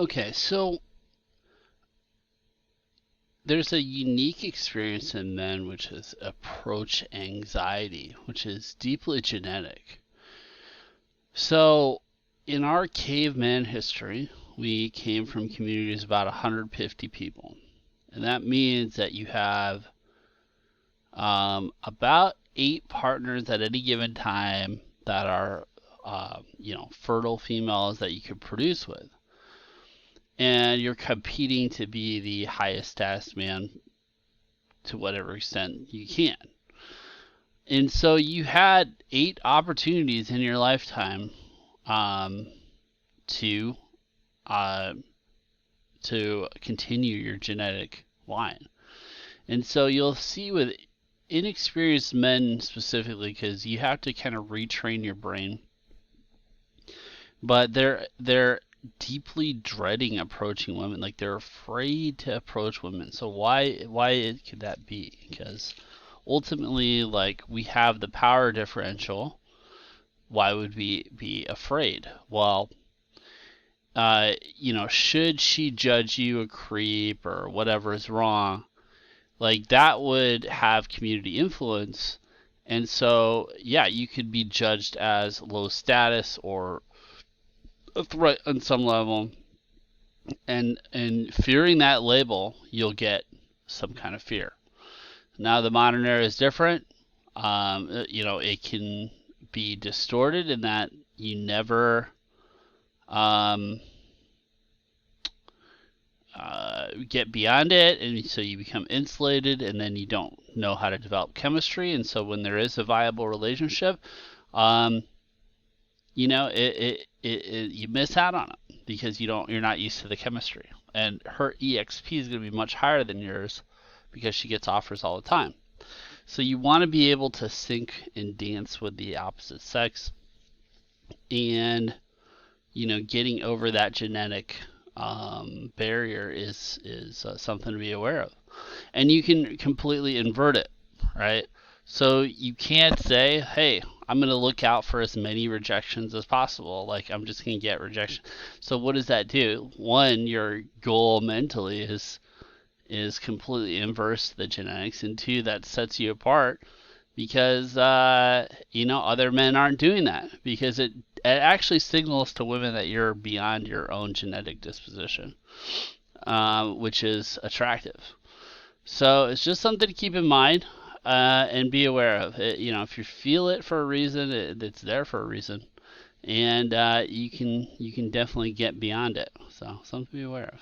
Okay, so there's a unique experience in men, which is approach anxiety, which is deeply genetic. So, in our caveman history, we came from communities of about 150 people. And that means that you have about 8 partners at any given time that are, fertile females that you could produce with. And you're competing to be the highest status man to whatever extent you can. And so you had 8 opportunities in your lifetime um, to uh, to continue your genetic line. And so you'll see with inexperienced men specifically, because you have to kind of retrain your brain, but they're deeply dreading approaching women. Like they're afraid to approach women. So why could that be? Because ultimately, like, we have the power differential. Why would we be afraid? Well, should she judge you a creep or whatever is wrong, like that would have community influence. And so, yeah, you could be judged as low status or a threat on some level. And fearing that label, you'll get some kind of fear. Now, the modern era is different. It can be distorted in that you never um, get beyond it, and so you become insulated, and then you don't know how to develop chemistry. And so, when there is a viable relationship, um, you miss out on it because you're not used to the chemistry, and her EXP is going to be much higher than yours because she gets offers all the time. So you want to be able to sync and dance with the opposite sex, and getting over that genetic barrier is something to be aware of. And you can completely invert it, right? So you can't say, "Hey, I'm going to look out for as many rejections as possible. Like I'm just going to get rejection." So what does that do? One, your goal mentally is completely inverse to the genetics, and two, that sets you apart because other men aren't doing that, because it actually signals to women that you're beyond your own genetic disposition, which is attractive. So it's just something to keep in mind and be aware of. If you feel it for a reason, it's there for a reason, and you can definitely get beyond it. So something to be aware of.